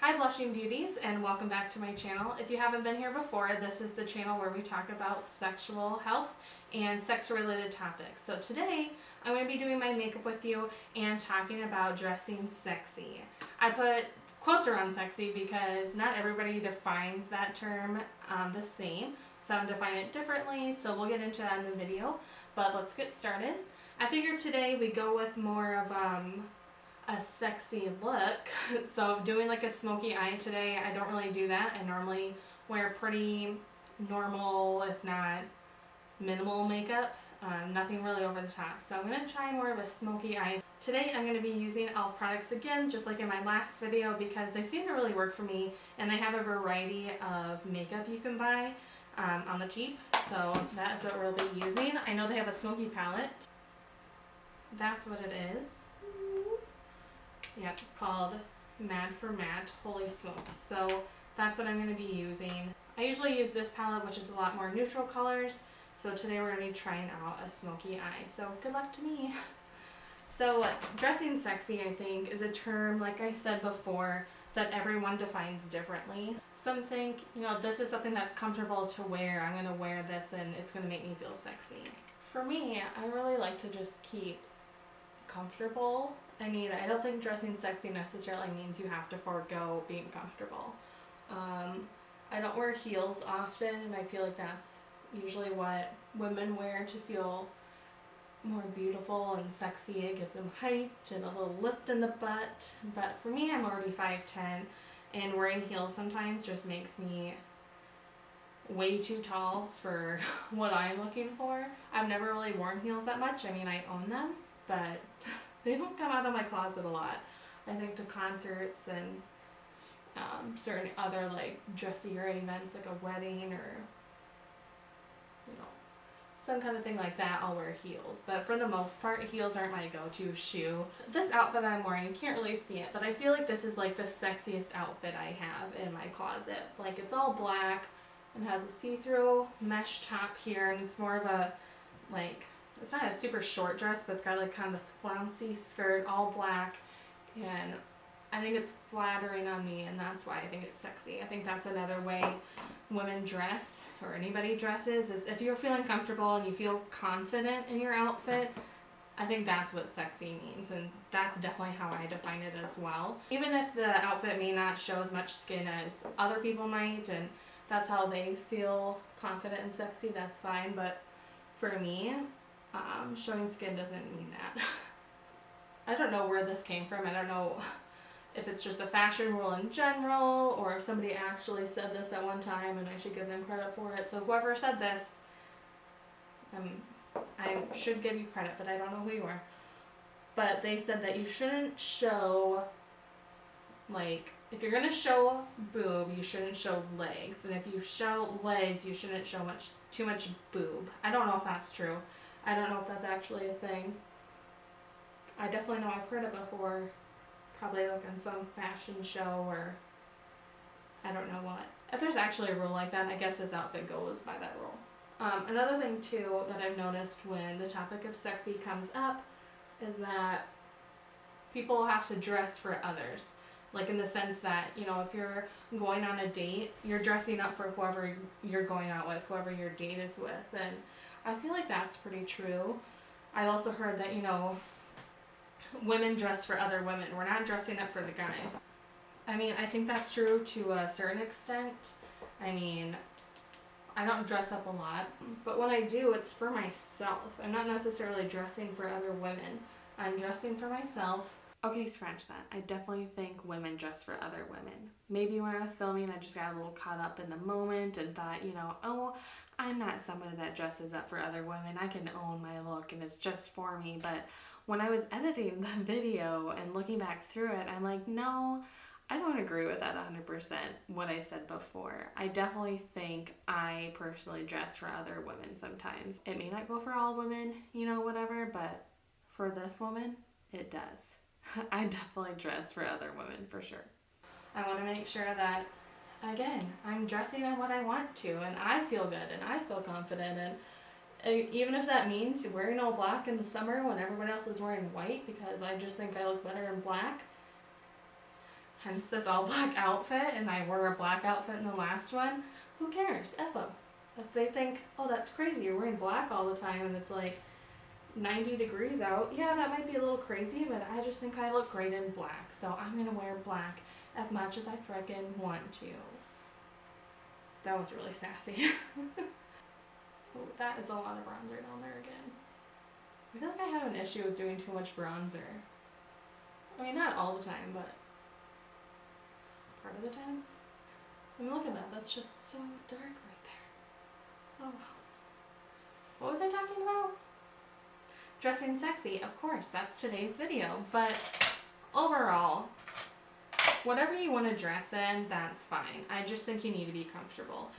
Hi Blushing Beauties, and welcome back to my channel. If you haven't been here before, this is the channel where we talk about sexual health and sex related topics. So today I'm going to be doing my makeup with you and talking about dressing sexy. I put quotes around sexy because not everybody defines that term the same. Some define it differently, so we'll get into that in the video, but let's get started. I figured today we go with more of a sexy look. So doing like a smoky eye today, I don't really do that. I normally wear pretty normal, if not minimal makeup, nothing really over the top. So I'm going to try more of a smoky eye. Today I'm going to be using e.l.f. products again, just like in my last video, because they seem to really work for me, and they have a variety of makeup you can buy on the cheap. So that is what we'll be using. I know they have a smoky palette. That's what it is. Yep, called Mad for Matte. Holy smokes. So that's what I'm going to be using. I usually use this palette, which is a lot more neutral colors. So today we're going to be trying out a smoky eye. So good luck to me. So dressing sexy, I think, is a term, like I said before, that everyone defines differently. Some think, this is something that's comfortable to wear. I'm going to wear this and it's going to make me feel sexy. For me, I really like to just keep comfortable. I mean, I don't think dressing sexy necessarily means you have to forego being comfortable. I don't wear heels often, and I feel like that's usually what women wear to feel more beautiful and sexy. It gives them height and a little lift in the butt. But for me, I'm already 5'10", and wearing heels sometimes just makes me way too tall for what I'm looking for. I've never really worn heels that much. I mean, I own them, but they don't come out of my closet a lot. I think to concerts and certain other like dressier events, like a wedding or some kind of thing like that, I'll wear heels. But for the most part, heels aren't my go-to shoe. This outfit that I'm wearing, you can't really see it, but I feel like this is like the sexiest outfit I have in my closet. Like, it's all black and has a see-through mesh top here, and it's more of a like, it's not a super short dress, but it's got like kind of this flouncy skirt, all black, and I think it's flattering on me, and that's why I think it's sexy. I think that's another way women dress, or anybody dresses, is if you're feeling comfortable and you feel confident in your outfit. I think that's what sexy means, and that's definitely how I define it as well. Even if the outfit may not show as much skin as other people might, and that's how they feel confident and sexy, that's fine. But for me, showing skin doesn't mean that. I don't know where this came from. I don't know if it's just a fashion rule in general, or if somebody actually said this at one time and I should give them credit for it. So whoever said this, I should give you credit, but I don't know who you are. But they said that you shouldn't show, like, if you're going to show boob, you shouldn't show legs. And if you show legs, you shouldn't show too much boob. I don't know if that's true. I don't know if that's actually a thing. I definitely know I've heard it before, probably like on some fashion show, or I don't know what. If there's actually a rule like that, I guess this outfit goes by that rule. Another thing too that I've noticed when the topic of sexy comes up is that people have to dress for others. Like, in the sense that, if you're going on a date, you're dressing up for whoever you're going out with, whoever your date is with. And I feel like that's pretty true. I also heard that, women dress for other women. We're not dressing up for the guys. I mean, I think that's true to a certain extent. I mean, I don't dress up a lot, but when I do, it's for myself. I'm not necessarily dressing for other women. I'm dressing for myself. Okay, scratch that. I definitely think women dress for other women. Maybe when I was filming, I just got a little caught up in the moment and thought, oh, I'm not somebody that dresses up for other women. I can own my look and it's just for me. But when I was editing the video and looking back through it, I'm like, no, I don't agree with that 100%, what I said before. I definitely think I personally dress for other women sometimes. It may not go for all women, whatever, but for this woman, it does. I definitely dress for other women, for sure. I want to make sure that, again, I'm dressing in what I want to, and I feel good, and I feel confident, and even if that means wearing all black in the summer when everyone else is wearing white, because I just think I look better in black, hence this all black outfit, and I wore a black outfit in the last one. Who cares? F them. If they think, oh, that's crazy, you're wearing black all the time and it's like 90 degrees out, yeah, that might be a little crazy, but I just think I look great in black, so I'm gonna wear black as much as I frickin' want to. That was really sassy. Oh, that is a lot of bronzer down there again. I feel like I have an issue with doing too much bronzer. I mean, not all the time, but part of the time. I mean, look at that. That's just so dark right there. Oh, wow. What was I talking about? Dressing sexy. Of course, that's today's video. But overall, whatever you want to dress in, that's fine. I just think you need to be comfortable.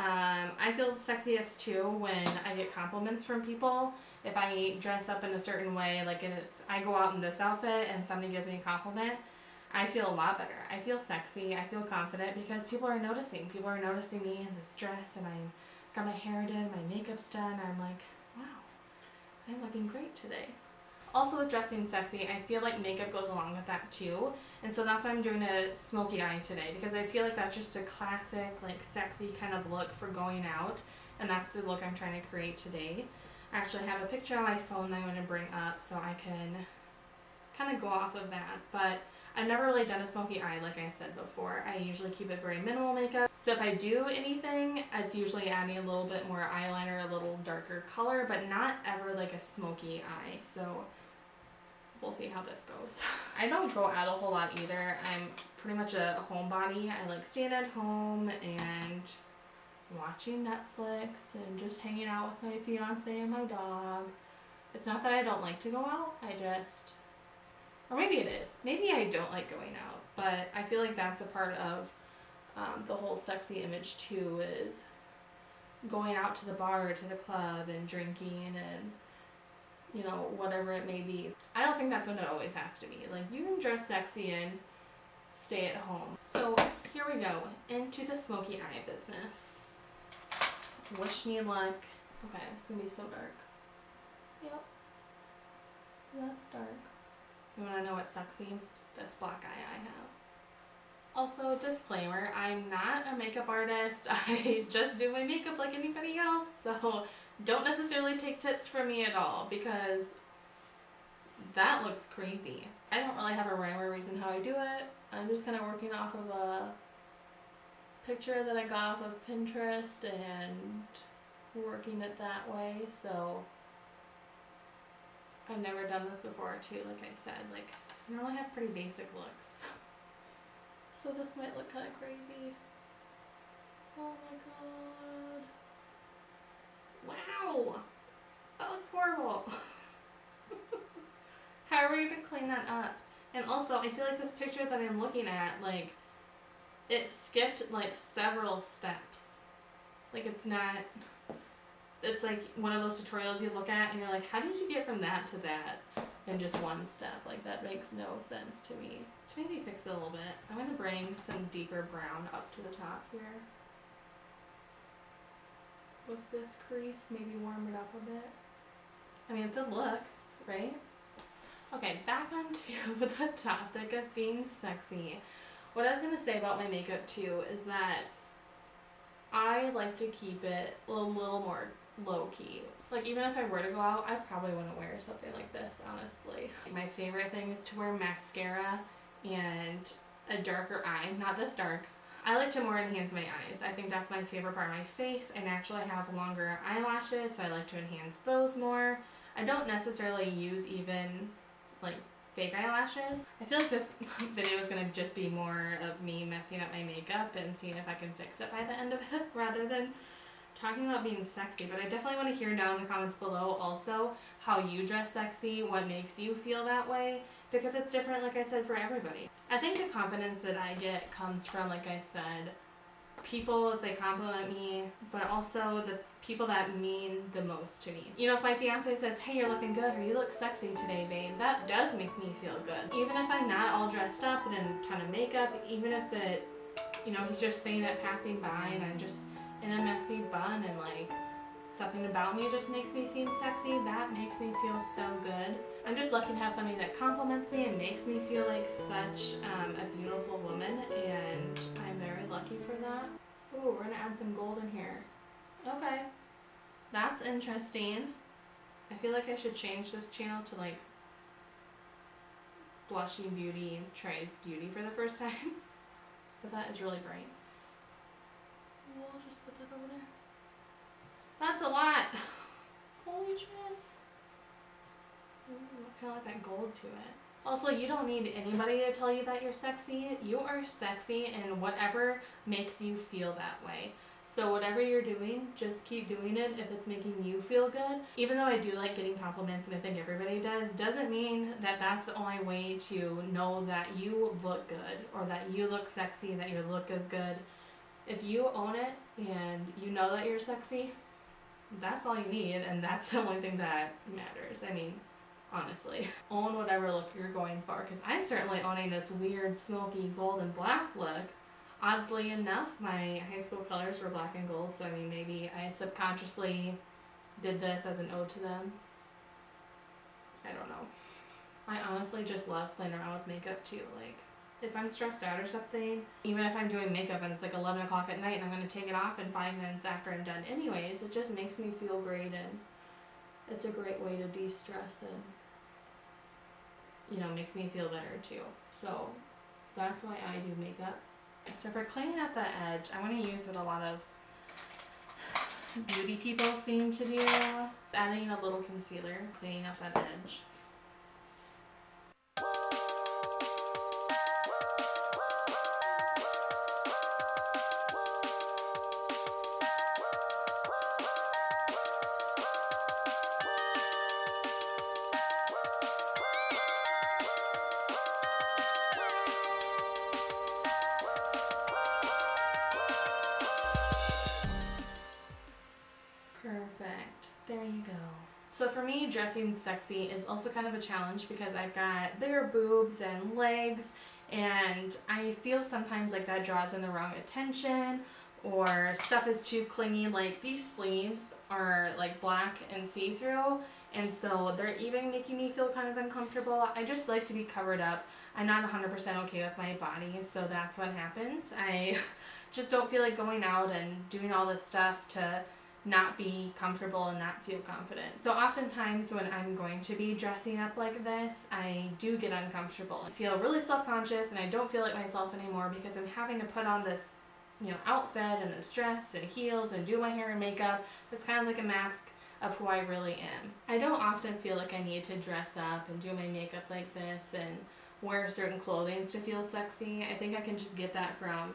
I feel sexiest too when I get compliments from people. If I dress up in a certain way, like if I go out in this outfit and somebody gives me a compliment, I feel a lot better. I feel sexy, I feel confident because people are noticing. People are noticing me in this dress, and I got my hair done, my makeup's done. I'm like, wow, I'm looking great today. Also with dressing sexy, I feel like makeup goes along with that too. And so that's why I'm doing a smoky eye today, because I feel like that's just a classic, like sexy kind of look for going out. And that's the look I'm trying to create today. I actually have a picture on my phone that I'm going to bring up so I can kind of go off of that. But I've never really done a smoky eye like I said before. I usually keep it very minimal makeup. So if I do anything, it's usually adding a little bit more eyeliner, a little darker color, but not ever like a smoky eye. So we'll see how this goes. I don't go out a whole lot either. I'm pretty much a homebody. I like staying at home and watching Netflix and just hanging out with my fiance and my dog. It's not that I don't like to go out. Or maybe it is. Maybe I don't like going out, but I feel like that's a part of the whole sexy image too, is going out to the bar or to the club and drinking and, you know, whatever it may be. I don't think that's what it always has to be. Like, you can dress sexy and stay at home. So here we go, into the smoky eye business. Wish me luck. Okay, it's gonna be so dark. Yep. That's dark. You wanna know what's sexy? This black eye I have. Also, disclaimer, I'm not a makeup artist. I just do my makeup like anybody else, so don't necessarily take tips from me at all, because that looks crazy. I don't really have a rhyme or reason how I do it. I'm just kind of working off of a picture that I got off of Pinterest and working it that way. So I've never done this before too, like I said. Like, I normally have pretty basic looks. So this might look kind of crazy. Oh my god. Wow! That looks horrible. How are we gonna clean that up? And also, I feel like this picture that I'm looking at, like, it skipped like several steps. Like, it's like one of those tutorials you look at and you're like, how did you get from that to that in just one step? Like, that makes no sense to me. To maybe fix it a little bit, I'm gonna bring some deeper brown up to the top here with this crease, maybe warm it up a bit. I mean, it's a look, right? Okay, back onto the topic of being sexy. What I was going to say about my makeup too is that I like to keep it a little more low-key. Like, even if I were to go out, I probably wouldn't wear something like this, honestly. My favorite thing is to wear mascara and a darker eye, not this dark. I like to more enhance my eyes. I think that's my favorite part of my face. I naturally have longer eyelashes, so I like to enhance those more. I don't necessarily use even like fake eyelashes. I feel like this video is going to just be more of me messing up my makeup and seeing if I can fix it by the end of it rather than talking about being sexy. But I definitely want to hear down in the comments below also how you dress sexy, what makes you feel that way, because it's different, like I said, for everybody. I think the confidence that I get comes from, like I said, people if they compliment me, but also the people that mean the most to me. You know, if my fiance says, hey, you're looking good, or you look sexy today, babe, that does make me feel good. Even if I'm not all dressed up and in a ton of makeup, even if he's just saying it passing by and I'm just in a messy bun and like something about me just makes me seem sexy, that makes me feel so good. I'm just lucky to have somebody that compliments me and makes me feel like such a beautiful woman, and I'm very lucky for that. Ooh, we're gonna add some gold in here. Okay, that's interesting. I feel like I should change this channel to like Blushy Beauty tries beauty for the first time. But that is really bright. We'll just put that over there. That's a lot. Holy shit. I kind of like that gold to it. Also, you don't need anybody to tell you that you're sexy. You are sexy, and whatever makes you feel that way. So whatever you're doing, just keep doing it if it's making you feel good. Even though I do like getting compliments, and I think everybody does, doesn't mean that that's the only way to know that you look good or that you look sexy, that your look is good. If you own it and you know that you're sexy, that's all you need, and that's the only thing that matters. I mean, honestly. Own whatever look you're going for, because I'm certainly owning this weird, smoky, gold and black look. Oddly enough, my high school colors were black and gold, so I mean, maybe I subconsciously did this as an ode to them. I don't know. I honestly just love playing around with makeup too. Like, if I'm stressed out or something, even if I'm doing makeup and it's like 11 o'clock at night and I'm going to take it off in 5 minutes after I'm done anyways, it just makes me feel great, and it's a great way to de-stress, and you know, makes me feel better too. So that's why I do makeup. So for cleaning up that edge, I want to use what a lot of beauty people seem to do, adding a little concealer, cleaning up that edge. Perfect. There you go. So for me, dressing sexy is also kind of a challenge because I've got bigger boobs and legs, and I feel sometimes like that draws in the wrong attention, or stuff is too clingy. Like these sleeves are like black and see-through, and so they're even making me feel kind of uncomfortable. I just like to be covered up. I'm not 100% okay with my body, so that's what happens. I just don't feel like going out and doing all this stuff to not be comfortable and not feel confident. So oftentimes when I'm going to be dressing up like this, I do get uncomfortable. I feel really self-conscious, and I don't feel like myself anymore because I'm having to put on this, you know, outfit and this dress and heels and do my hair and makeup. It's kind of like a mask of who I really am. I don't often feel like I need to dress up and do my makeup like this and wear certain clothing to feel sexy. I think I can just get that from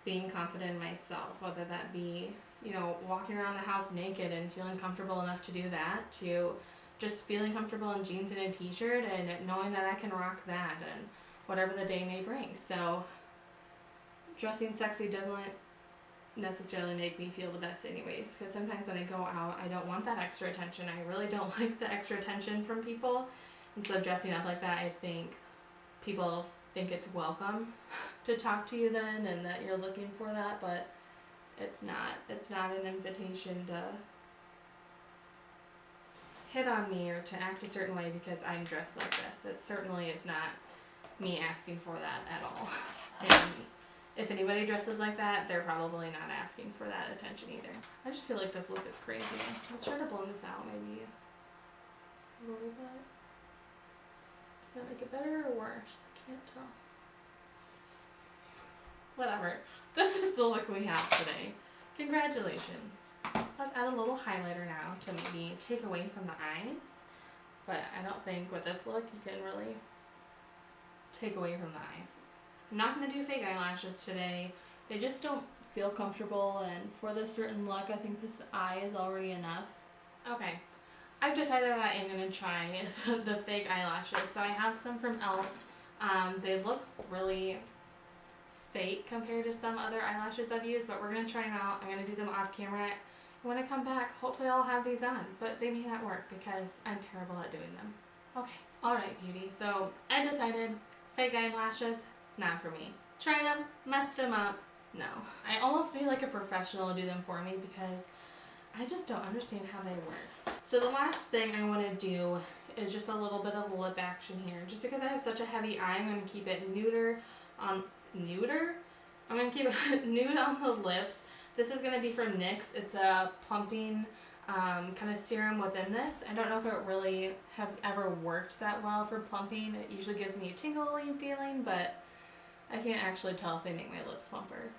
being confident in myself, whether that be, you know, walking around the house naked and feeling comfortable enough to do that, to just feeling comfortable in jeans and a t-shirt and knowing that I can rock that and whatever the day may bring. So dressing sexy doesn't necessarily make me feel the best anyways, because sometimes when I go out, I don't want that extra attention. I really don't like the extra attention from people, and so dressing up like that, I think people think it's welcome to talk to you then and that you're looking for that, but it's not an invitation to hit on me or to act a certain way because I'm dressed like this. It certainly is not me asking for that at all. And if anybody dresses like that, they're probably not asking for that attention either. I just feel like this look is crazy. Let's try to blend this out maybe a little bit. Does that make it better or worse? I can't tell. Whatever. This is the look we have today. Congratulations. Let's add a little highlighter now to maybe take away from the eyes. But I don't think with this look you can really take away from the eyes. I'm not going to do fake eyelashes today. They just don't feel comfortable, and for this certain look, I think this eye is already enough. Okay. I've decided that I am going to try the fake eyelashes. So I have some from e.l.f. They look really fake compared to some other eyelashes I've used, but we're going to try them out. I'm going to do them off camera. And when I come back, hopefully I'll have these on, but they may not work because I'm terrible at doing them. Okay, alright beauty, so I decided fake eyelashes, not for me. Tried them, messed them up, no. I almost need like a professional to do them for me because I just don't understand how they work. So the last thing I want to do is just a little bit of lip action here. Just because I have such a heavy eye, I'm going to keep it neuter on, neuter? I'm going to keep it nude on the lips. This is going to be from NYX. It's a plumping kind of serum within this. I don't know if it really has ever worked that well for plumping. It usually gives me a tingling feeling, but I can't actually tell if they make my lips plumper.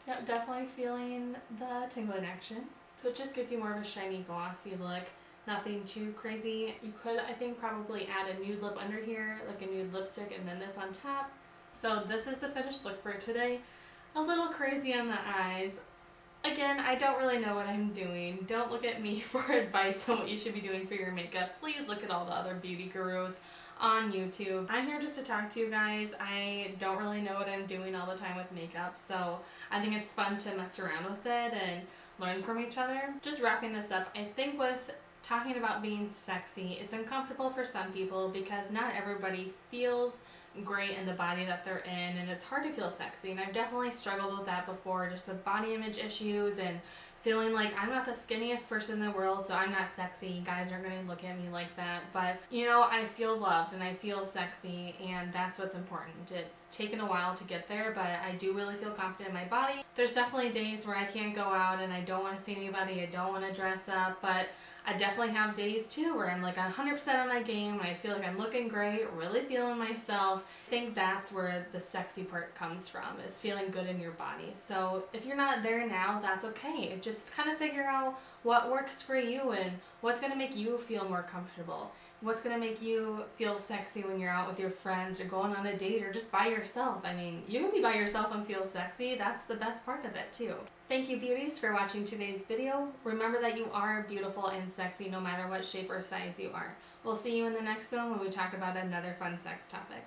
Yep, definitely feeling the tingling action. So it just gives you more of a shiny, glossy look. Nothing too crazy. You could, I think, probably add a nude lip under here, like a nude lipstick, and then this on top. So this is the finished look for today. A little crazy on the eyes. Again, I don't really know what I'm doing. Don't look at me for advice on what you should be doing for your makeup. Please look at all the other beauty gurus on YouTube. I'm here just to talk to you guys. I don't really know what I'm doing all the time with makeup, so I think it's fun to mess around with it and learn from each other. Just wrapping this up, I think with talking about being sexy, it's uncomfortable for some people because not everybody feels great in the body that they're in, and it's hard to feel sexy, and I've definitely struggled with that before, just with body image issues and feeling like I'm not the skinniest person in the world, so I'm not sexy. Guys aren't going to look at me like that. But, you know, I feel loved and I feel sexy, and that's what's important. It's taken a while to get there, but I do really feel confident in my body. There's definitely days where I can't go out and I don't want to see anybody, I don't want to dress up, but I definitely have days too where I'm like 100% on my game and I feel like I'm looking great, really feeling myself. I think that's where the sexy part comes from, is feeling good in your body. So if you're not there now, that's okay. Just kind of figure out what works for you and what's going to make you feel more comfortable. What's going to make you feel sexy when you're out with your friends or going on a date or just by yourself. I mean, you can be by yourself and feel sexy. That's the best part of it too. Thank you, beauties, for watching today's video. Remember that you are beautiful and sexy no matter what shape or size you are. We'll see you in the next one when we talk about another fun sex topic.